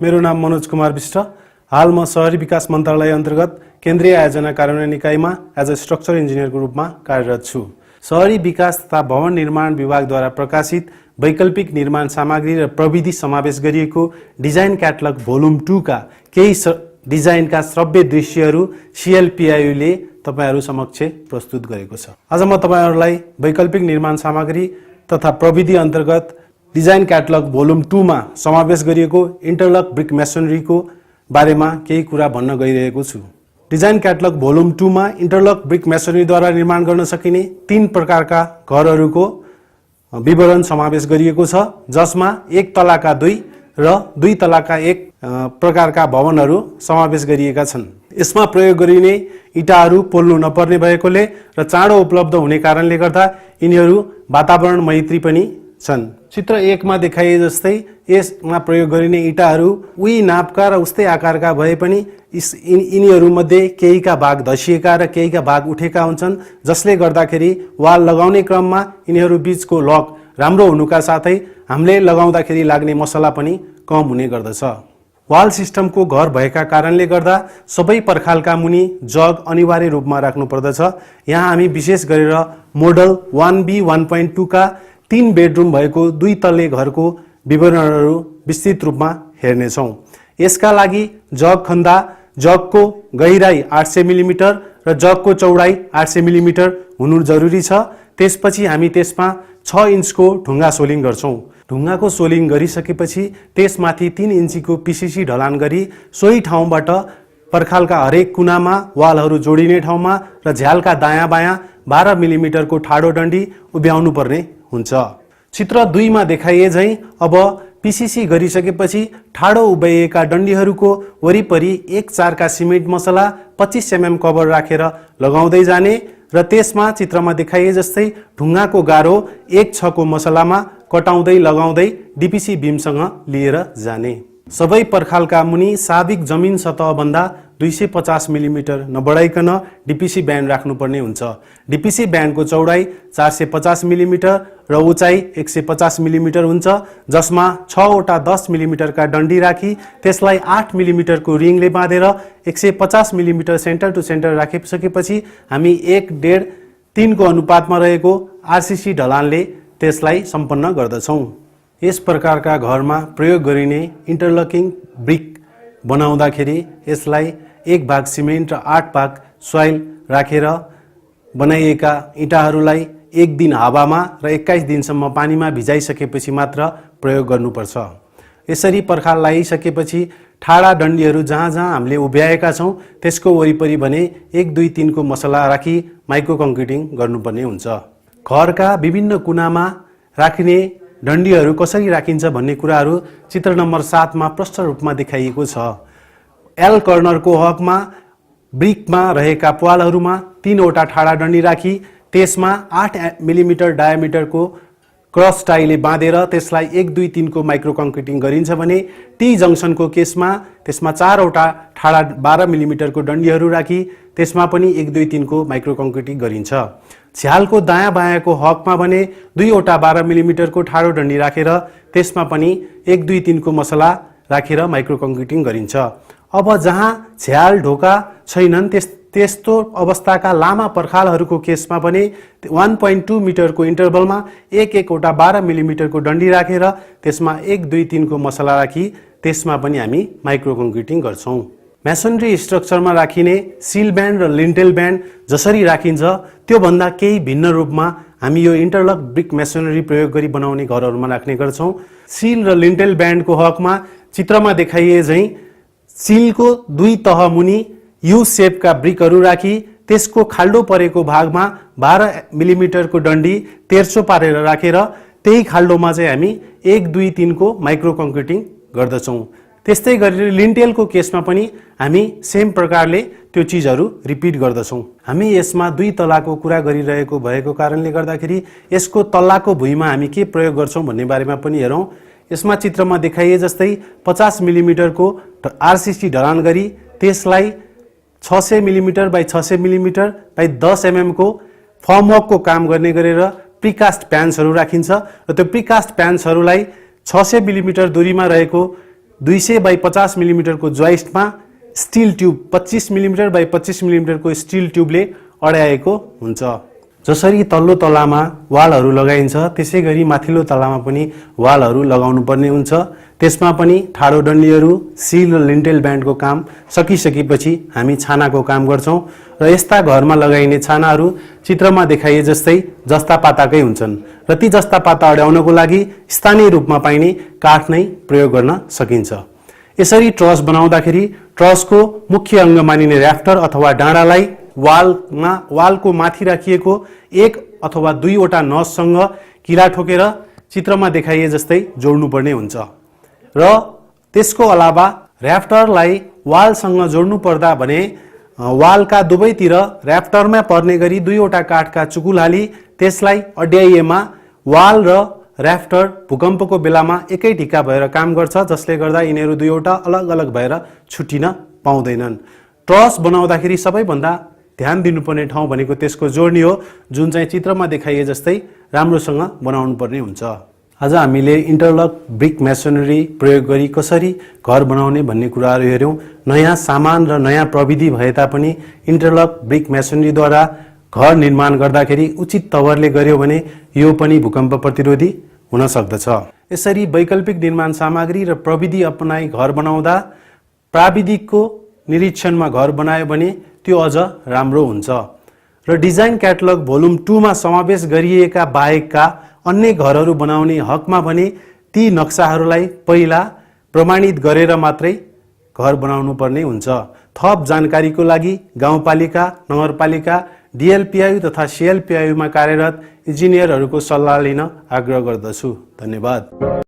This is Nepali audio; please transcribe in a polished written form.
मेरो नाम मनोज कुमार विष्ट। हाल म शहरी विकास मन्त्रालय अन्तर्गत केन्द्रीय आयोजना कार्यान्वयन इकाइमा एज अ स्ट्रक्चर इन्जिनियरको रूपमा कार्यरत छु। शहरी विकास तथा भवन निर्माण विभागद्वारा प्रकाशित वैकल्पिक निर्माण सामग्री र प्रविधि समावेश गरिएको डिजाइन क्याटलग भोल्युम 2 का केही डिजाइनका श्रव्य दृश्यहरू CLPIU ले तपाईहरु समक्ष प्रस्तुत गरेको छ। आज म तपाईहरुलाई वैकल्पिक निर्माण सामग्री तथा प्रविधि अन्तर्गत डिजाइन क्याटलग भोल्युम 2 मा समावेश गरिएको इन्टरलक ब्रिक मेसनरीको बारेमा केही कुरा भन्न गइरहेको छु। डिजाइन क्याटलग भोल्युम 2 मा इन्टरलक ब्रिक मेसनरीद्वारा निर्माण गर्न सकिने 3 प्रकारका घरहरूको विवरण समावेश गरिएको छ, जसमा 1 तलाका 2 र 2 तलाका 1 प्रकारका भवनहरू समावेश गरिएका छन्। यसमा प्रयोग गरिने इटाहरू पोल्नु नपर्ने भएकोले र चाँडो उपलब्ध हुने कारणले गर्दा यिनीहरू वातावरण मैत्री पनि छन्। चित्र 1 मा देखाइए जस्तै यसमा प्रयोग गरिने इटाहरू उही नापका र उस्तै आकारका भए पनि यिनीहरू मध्ये केहीका भाग धसिएका र केहीका भाग उठेका हुन्छन्, जसले गर्दाखेरि वाल लगाउने क्रममा यिनीहरू बीचको लक राम्रो हुनुका साथै हामीले लगाउँदाखेरि लाग्ने मसला पनि कम हुने गर्दछ। वाल सिस्टमको घर भएका कारणले गर्दा सबै पर्खालका मुनि जग अनिवार्य रूपमा राख्नु पर्दछ। यहाँ हामी विशेष गरेर मोडल 1B 1.2 का 3 बेडरुम भएको 2 तल्ले घरको विवरणहरू विस्तृत रूपमा हेर्नेछौँ। यसका लागि जग खन्दा जगको गहिराई 800 मिलिमिटर र जगको चौडाई 800 मिलिमिटर हुनु जरुरी छ। त्यसपछि हामी त्यसमा 6 इन्चको ढुङ्गा सोलिङ गर्छौँ। ढुङ्गाको सोलिङ गरिसकेपछि त्यसमाथि 3 इन्चीको PCC ढलान गरी सोही ठाउँबाट पर्खालका हरेक कुनामा वालहरू जोडिने ठाउँमा र झ्यालका दायाँ बायाँ 12 मिलिमिटरको ठाडो डन्डी उभ्याउनु पर्ने हुन्छ। चित्र 2 मा देखाइए झैं अब PCC गरिसकेपछि ठाडो उभ्याइएका डन्डीहरूको वरिपरि 1/4 का सिमेन्ट मसला 25 mm कभर राखेर लगाउँदै जाने र त्यसमा चित्रमा देखाइए जस्तै ढुङ्गाको गारो 1/6 को मसलामा कटाउँदै लगाउँदै DPC बीमसँग लिएर जाने। सबै पर्खालका मुनि साबिक जमिन सतह भन्दा 250 मिलिमिटर नबढाइकन DPC ब्यान्ड राख्नुपर्ने हुन्छ। DPC ब्यान्डको चौडाई 450 मिलिमिटर र उचाइ 150 मिलिमिटर हुन्छ, जसमा 6 वटा 10 मिलिमिटरका डन्डी राखी त्यसलाई 8 मिलिमिटरको रिङले बाँधेर 150 मिलिमिटर सेन्टर टु सेन्टर राखिसकेपछि हामी 1:1:3 को अनुपातमा रहेको RCC ढलानले त्यसलाई सम्पन्न गर्दछौँ। यस प्रकारका घरमा प्रयोग गरिने इन्टरलकिङ ब्रिक बनाउँदाखेरि यसलाई 1 भाग सिमेन्ट र 8 भाग सोइल राखेर बनाइएका इटाहरूलाई 1 दिन हावामा र 21 दिनसम्म पानीमा भिजाइसकेपछि मात्र प्रयोग गर्नुपर्छ। यसरी पर्खाल लगाइसकेपछि ठाडा डन्डीहरू जहाँ जहाँ हामीले उभ्याएका छौँ त्यसको वरिपरि भने 1 2 3 को मसला राखी माइक्रो कङ्क्रिटिङ गर्नुपर्ने हुन्छ। घरका विभिन्न कुनामा राखिने डन्डीहरू कसरी राखिन्छ भन्ने कुराहरू चित्र नम्बर 7 मा प्रष्ट रूपमा देखाइएको छ। L कर्नरको हकमा ब्रिकमा रहेका प्वालहरूमा 3 वटा ठाडा डन्डी राखी त्यसमा 8 मिलिमिटर डायामिटरको क्रस टाईले बाँधेर त्यसलाई 1 2 3 को माइक्रो कङ्क्रिटिङ गरिन्छ भने T जङ्सनको केसमा त्यसमा 4 वटा ठाडा 12 मिलिमिटरको डन्डीहरू राखी त्यसमा पनि 1 2 3 को माइक्रो कङ्क्रिटिङ गरिन्छ। झ्यालको दायाँ बायाँको हकमा भने 2 वटा 12 मिलिमिटरको ठाडो डन्डी राखेर त्यसमा पनि 1 2 3 को मसला राखेर माइक्रो कङ्क्रिटिङ गरिन्छ। अब जहाँ झ्याल ढोका छैनन् त्यस्तो अवस्थाका लामा पर्खालहरूको केसमा पनि 1.2 मिटरको इन्टरभलमा 1 वटा 12 मिलिमिटरको डन्डी राखेर त्यसमा 1 2 3 को मसला राखी त्यसमा पनि हामी माइक्रो कङ्क्रिटिङ गर्छौँ। मेसनरी स्ट्रक्चरमा राखिने सिल ब्यान्ड र लिन्टेल ब्यान्ड जसरी राखिन्छ त्यो भन्दा केही भिन्न रूपमा हामी यो इन्टरलक ब्रिक मेसनरी प्रयोग गरी बनाउने घरहरूमा राख्ने गर्छौँ। सिल र लिन्टेल ब्यान्डको हकमा चित्रमा देखाइए झैं सिलको 2 तह मुनि U शेपका ब्रिकहरू राखी त्यसको खाल्डो परेको भागमा 12 मिलिमिटरको डन्डी तेर्सो पारेर राखेर त्यही खाल्डोमा चाहिँ हामी 1 2 3 को माइक्रो कङ्क्रिटिङ गर्दछौँ। त्यस्तै गरी लिन्टेलको केसमा पनि हामी सेम प्रकारले त्यो चीजहरू रिपिट गर्दछौँ। हामी यसमा 2 तलाको कुरा गरिरहेको भएको कारणले गर्दाखेरि यसको तल्लाको भुइँमा हामी के प्रयोग गर्छौँ भन्ने बारेमा पनि हेरौँ। यसमा चित्रमा देखाइए जस्तै 50 मिलिमिटरको RCC ढलान गरी त्यसलाई 600 millimetre by 600 millimetre by 10 mm को फर्मवर्कको काम गर्ने गरेर प्रिकास्ट प्यान्सहरू राखिन्छ र त्यो प्रिकास्ट प्यान्सहरूलाई 600 मिलिमिटर दूरीमा रहेको 200 बाई 50 मिलिमिटरको जोइस्टमा स्टिल ट्युब 25 मिलिमिटर बाई 25 मिलिमिटरको स्टिल ट्युबले अड्याएको हुन्छ। जसरी तल्लो तलामा वालहरू लगाइन्छ त्यसै गरी माथिल्लो तलामा पनि वालहरू लगाउनु पर्ने हुन्छ। त्यसमा पनि ठाडो डन्डीहरू, सिल र लिन्टेल ब्यान्डको काम सकिसकेपछि हामी छानाको काम गर्छौं र यस्ता घरमा लगाइने छानाहरू चित्रमा देखाइए जस्तै जस्ता पाताकै हुन्छन् र ती जस्ता पाता अड्याउनको लागि स्थानीय रूपमा पाइने काठ नै प्रयोग गर्न सकिन्छ। यसरी ट्रस बनाउँदाखेरि ट्रसको मुख्य अङ्ग मानिने र्याफ्टर अथवा डाँडालाई वालको माथि राखिएको एक अथवा दुईवटा नससँग किला ठोकेर चित्रमा देखाइए जस्तै जोड्नुपर्ने हुन्छ र त्यसको अलावा र्याफ्टरलाई वालसँग जोड्नु पर्दा भने वालका दुवैतिर र्याफ्टरमा पर्ने गरी दुईवटा काठका चुकुल हाली त्यसलाई अड्याइएमा वाल र र्याफ्टर भूकम्पको बेलामा एकै ढिक्का भएर काम गर्छ, जसले गर्दा यिनीहरू दुईवटा अलग अलग भएर छुटिन पाउँदैनन्। ट्रस बनाउँदाखेरि सबैभन्दा ध्यान दिनुपर्ने ठाउँ भनेको त्यसको जोड्नी हो, जुन चाहिँ चित्रमा देखाइए जस्तै राम्रोसँग बनाउनु पर्ने हुन्छ। आज हामीले इन्टरलक ब्रिक मेसोनरी प्रयोग गरी कसरी घर बनाउने भन्ने कुराहरू हेर्यौं। नयाँ सामान र नयाँ प्रविधि भए तापनि इन्टरलक ब्रिक मेसोनरीद्वारा घर निर्माण गर्दाखेरि उचित तवरले गर्यो भने यो पनि भूकम्प प्रतिरोधी हुन सक्दछ। यसरी वैकल्पिक निर्माण सामग्री र प्रविधि अपनाई घर बनाउँदा प्राविधिकको निरीक्षणमा घर बनायो भने त्यो अझ राम्रो हुन्छ र डिजाइन क्याटलग भोल्युम 2 मा समावेश गरिएका बाहेकका अन्य घरहरू बनाउने हकमा भने ती नक्साहरूलाई पहिला प्रमाणित गरेर मात्रै घर बनाउनु पर्ने हुन्छ। थप जानकारीको लागि गाउँपालिका, नगरपालिका, डिएलपिआई तथा सिएलपिआईमा कार्यरत इन्जिनियरहरूको सल्लाह लिन आग्रह गर्दछु। धन्यवाद।